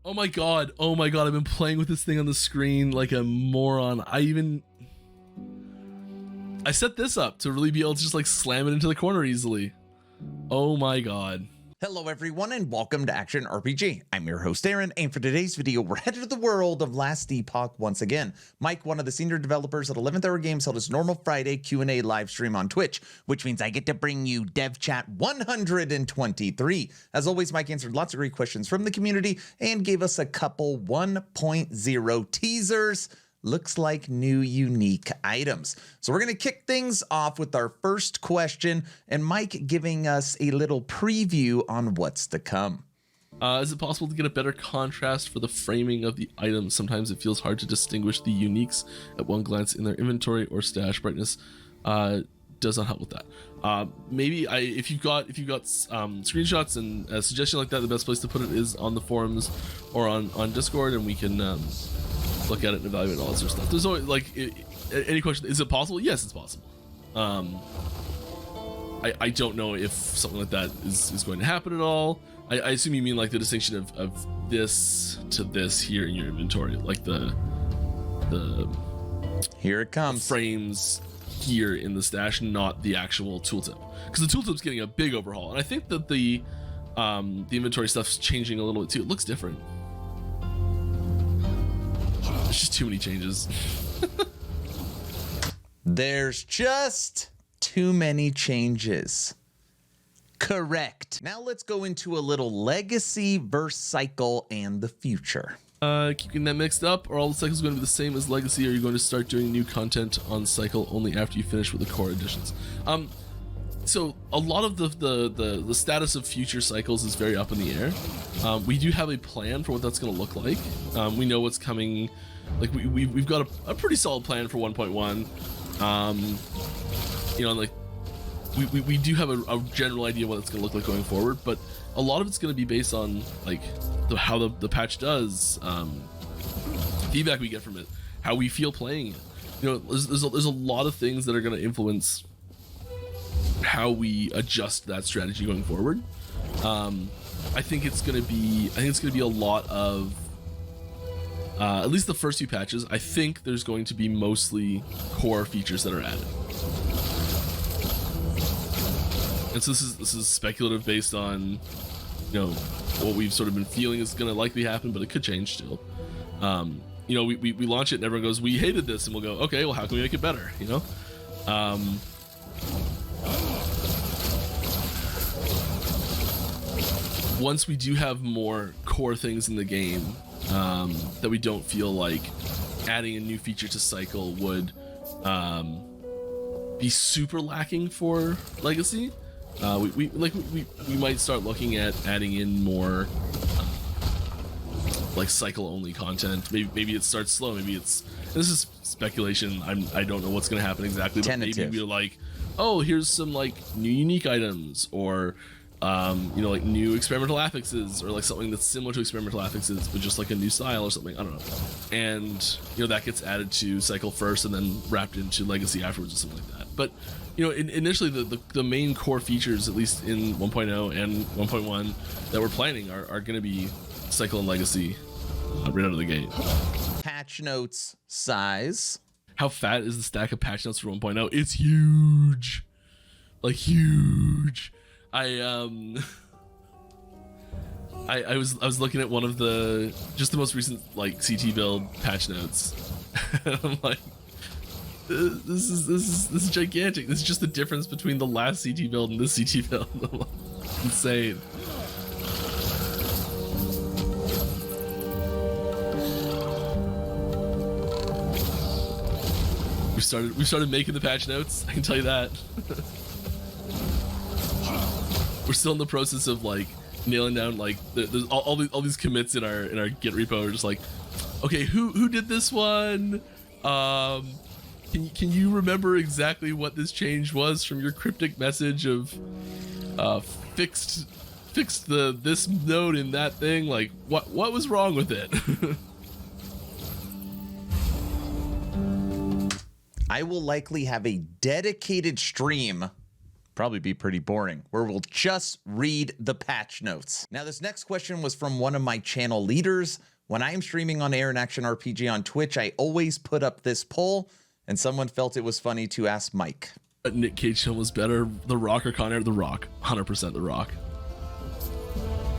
Oh my god, I've been playing with this thing on the screen like a moron. I set this up to really be able to just like slam it into the corner easily. Oh my god. Hello everyone and welcome to Action RPG. I'm your host Aaron, and for today's video we're headed to the world of Last Epoch once again. Mike, one of the senior developers at 11th Hour Games, held his normal Friday Q&A live stream on Twitch, which means I get to bring you Dev Chat 123. As always, Mike answered lots of great questions from the community and gave us a couple 1.0 teasers. Looks like new unique items. So we're going to kick things off with our first question, and Mike giving us a little preview on what's to come. Is it possible to get a better contrast for the framing of the items? Sometimes it feels hard to distinguish the uniques at one glance in their inventory or stash. Brightness does not help with that. Maybe if you've got screenshots and a suggestion like that, the best place to put it is on the forums or on Discord, and we can look at it and evaluate all that sort of stuff. There's always like any question. Is it possible? Yes, it's possible. I don't know if something like that is going to happen at all. I assume you mean like the distinction of this to this here in your inventory, like the here it comes frames here in the stash, not the actual tooltip, because the tooltip's getting a big overhaul, and I think that the inventory stuff's changing a little bit too. It looks different. There's just too many changes. There's just too many changes. Correct. Now let's go into a little legacy versus cycle and the future. Keeping that mixed up, are all the cycles going to be the same as legacy, or are you going to start doing new content on cycle only after you finish with the core editions? So a lot of the status of future cycles is very up in the air. We do have a plan for what that's going to look like. We know what's coming. Like we've got a pretty solid plan for 1.1. You know, like we do have a general idea what it's going to look like going forward, but a lot of it's going to be based on like how the patch does, feedback we get from it, how we feel playing it. You know, there's a lot of things that are going to influence how we adjust that strategy going forward. I think it's going to be a lot of at least the first few patches. I think there's going to be mostly core features that are added. And so this is speculative based on, you know, what we've sort of been feeling is going to likely happen, but it could change still. You know, we launch it and everyone goes, we hated this, and we'll go, okay, well, how can we make it better? You know. Once we do have more core things in the game, that we don't feel like adding a new feature to cycle would be super lacking for legacy. We might start looking at adding in more like cycle only content. Maybe it starts slow. Maybe this is speculation. I don't know what's going to happen exactly. But maybe we're like, oh, here's some like new unique items, or you know, like new experimental affixes, or like something that's similar to experimental affixes but just like a new style or something. I don't know. And you know, that gets added to cycle first and then wrapped into legacy afterwards or something like that. But you know, initially the main core features, at least in 1.0 and 1.1 that we're planning, are going to be cycle and legacy right out of the gate. Patch notes size. How fat is the stack of patch notes for 1.0? It's huge, like huge. I was looking at one of the most recent like CT build patch notes. And I'm like, this is gigantic. This is just the difference between the last CT build and this CT build. Insane. We started making the patch notes, I can tell you that. We're still in the process of like nailing down like there's all these commits in our Git repo. We're just like, okay, who did this one? Can you remember exactly what this change was from your cryptic message of fixed this node in that thing? Like what was wrong with it? I will likely have a dedicated stream Probably be pretty boring, where we'll just read the patch notes. Now, this next question was from one of my channel leaders. When I am streaming on Air in Action RPG on Twitch, I always put up this poll, and someone felt it was funny to ask Mike. Nick Cage film was better, The Rock or Con Air? The Rock, 100% The Rock.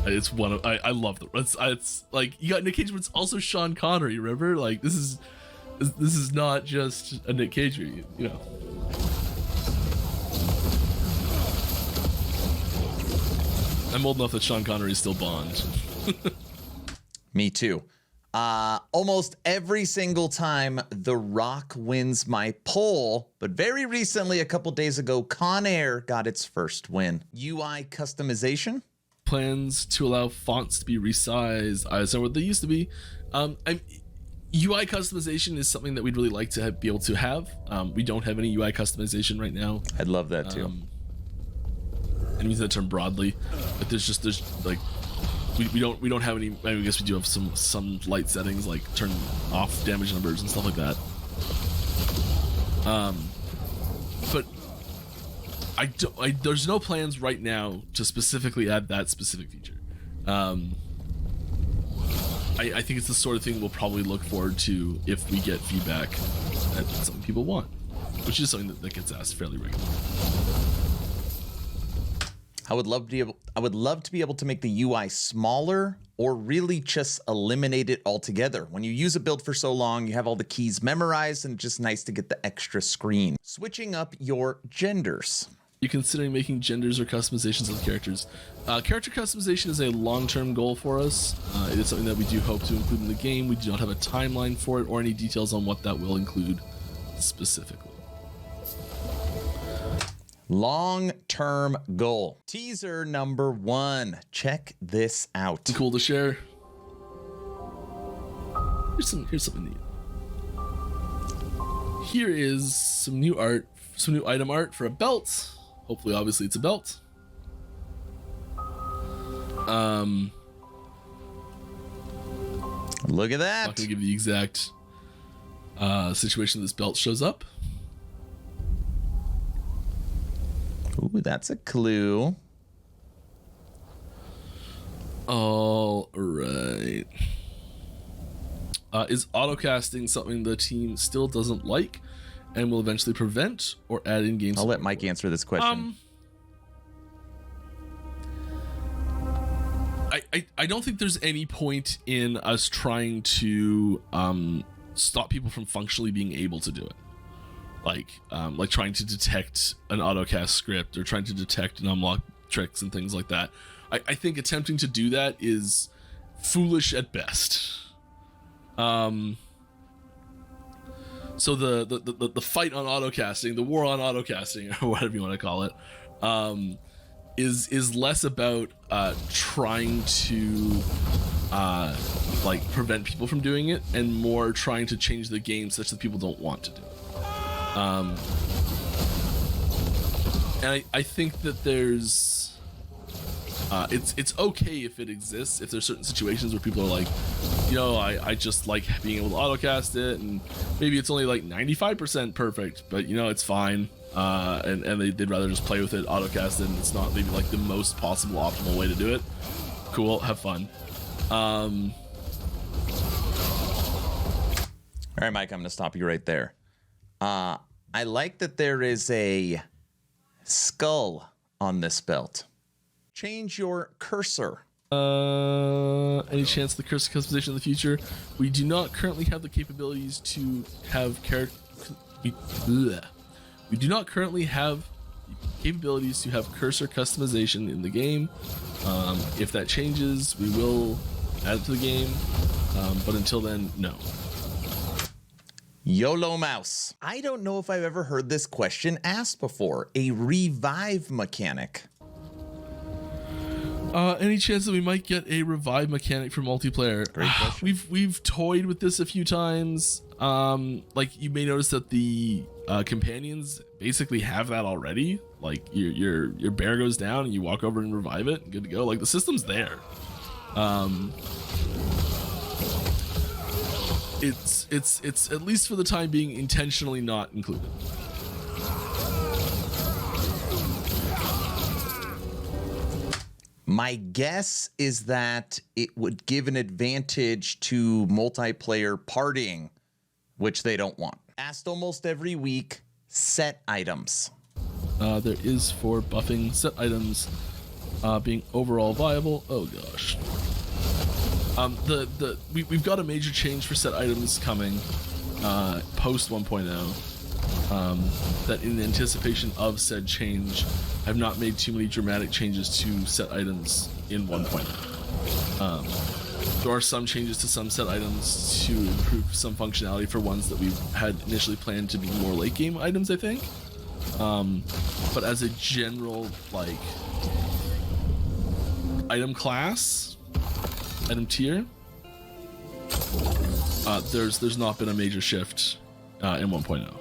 It's one of I love it's like you got Nick Cage, but it's also Sean Connery. Remember, like this is not just a Nick Cage movie, you know. I'm old enough that Sean Connery is still Bond. Me too. Almost every single time The Rock wins my poll, but very recently, a couple days ago, Con Air got its first win. UI customization. Plans to allow fonts to be resized. I don't know what they used to be. UI customization is something that we'd really like to be able to have. We don't have any UI customization right now. I'd love that too. And use that term broadly, but there's like we don't have any. I guess we do have some light settings like turn off damage numbers and stuff like that. But there's no plans right now to specifically add that specific feature. I think it's the sort of thing we'll probably look forward to if we get feedback that something people want, which is something that gets asked fairly regularly. I would love to be able to make the UI smaller or really just eliminate it altogether. When you use a build for so long, you have all the keys memorized and it's just nice to get the extra screen. Switching up your genders. You considering making genders or customizations of the characters? Character customization is a long-term goal for us. It is something that we do hope to include in the game. We do not have a timeline for it or any details on what that will include specifically. Long-term goal. Teaser number 1. Check this out. Cool to share. Here's something neat. Here is some new art, some new item art for a belt. Hopefully, obviously, it's a belt. Look at that. I'm not gonna give the exact situation this belt shows up. Ooh, that's a clue. All right. Is autocasting something the team still doesn't like and will eventually prevent or add in game? I'll let Mike answer this question. I don't think there's any point in us trying to stop people from functionally being able to do it. Like trying to detect an autocast script or trying to detect and unlock tricks and things like that. I think attempting to do that is foolish at best. So the fight on autocasting, the war on autocasting, or whatever you want to call it, is less about trying to like prevent people from doing it and more trying to change the game such that people don't want to do it. And I think that there's it's okay if it exists, if there's certain situations where people are like, you know, I just like being able to autocast it, and maybe it's only like 95% perfect, but you know, it's fine. And they'd rather just play with it, autocast it, and it's not maybe like the most possible optimal way to do it. Cool, have fun. All right, Mike, I'm gonna stop you right there. I like that there is a skull on this belt. Change your cursor. Any chance of the cursor customization in the future? We do not currently have the capabilities to have we do not currently have the capabilities to have cursor customization in the game. If that changes, we will add it to the game. But until then, no. YOLO Mouse. I don't know if I've ever heard this question asked before. A revive mechanic. Any chance that we might get a revive mechanic for multiplayer? Great question. We've toyed with this a few times. Like you may notice that the companions basically have that already. Like your bear goes down and you walk over and revive it, and good to go. Like the system's there. It's at least for the time being intentionally not included. My guess is that it would give an advantage to multiplayer partying, which they don't want. Asked almost every week, set items. There is for buffing set items being overall viable. Oh gosh. We've got a major change for set items coming post 1.0. That in anticipation of said change, I've not made too many dramatic changes to set items in 1.0. There are some changes to some set items to improve some functionality for ones that we had initially planned to be more late game items, I think. But as a general, like, item class, item tier, there's not been a major shift in 1.0.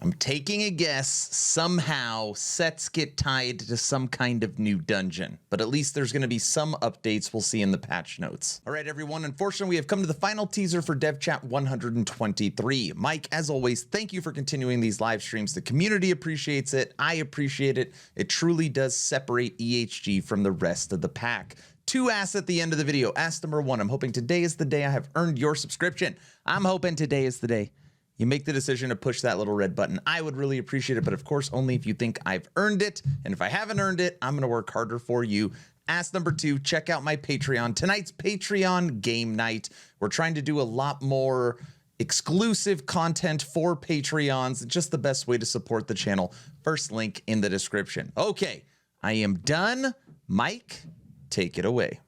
I'm taking a guess. Somehow sets get tied to some kind of new dungeon, but at least there's going to be some updates we'll see in the patch notes. All right, everyone. Unfortunately, we have come to the final teaser for Dev Chat 123. Mike, as always, thank you for continuing these live streams. The community appreciates it. I appreciate it. It truly does separate EHG from the rest of the pack. 2 asks at the end of the video. Ask number 1. I'm hoping today is the day I have earned your subscription. I'm hoping today is the day you make the decision to push that little red button. I would really appreciate it, but of course, only if you think I've earned it. And if I haven't earned it, I'm gonna work harder for you. Ask number 2, check out my Patreon. Tonight's Patreon game night. We're trying to do a lot more exclusive content for Patreons. It's just the best way to support the channel. First link in the description. Okay, I am done. Mike, take it away.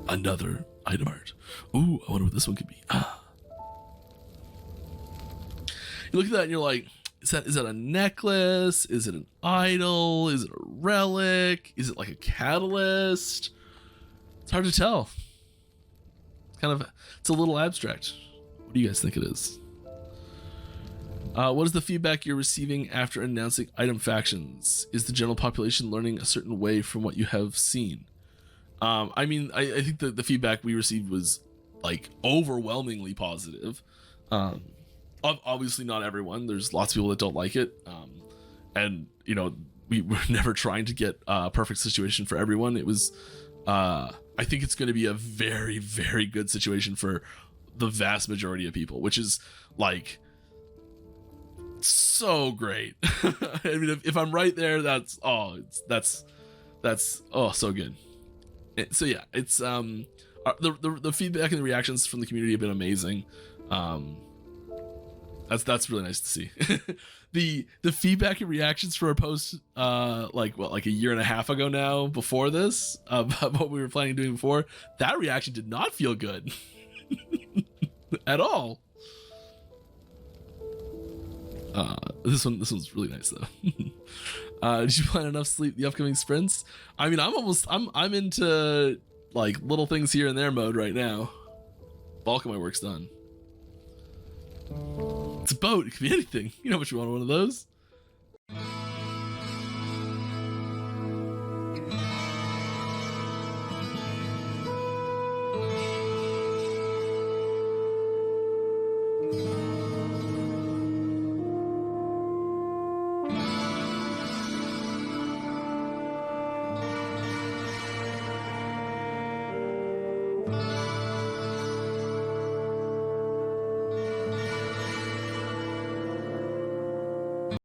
Another item art. Ooh, I wonder what this one could be. You look at that and you're like, is that a necklace? Is it an idol? Is it a relic? Is it like a catalyst? It's hard to tell. It's a little abstract. What do you guys think it is? What is the feedback you're receiving after announcing item factions? Is the general population learning a certain way from what you have seen? I mean, I think the feedback we received was like overwhelmingly positive. Obviously not everyone. There's lots of people that don't like it. And you know, we were never trying to get a perfect situation for everyone. It was, I think it's going to be a very, very good situation for the vast majority of people, which is like so great. I mean, if I'm right there, that's so good. So yeah, it's the feedback and the reactions from the community have been amazing. That's really nice to see. the feedback and reactions for a post like a year and a half ago now, before this, about what we were planning on doing before, that reaction did not feel good at all. This one's really nice though. Did you plan enough sleep the upcoming sprints? I mean, I'm into like little things here and there mode right now. Bulk of my work's done. It's a boat. It could be anything. You know what you want, one of those.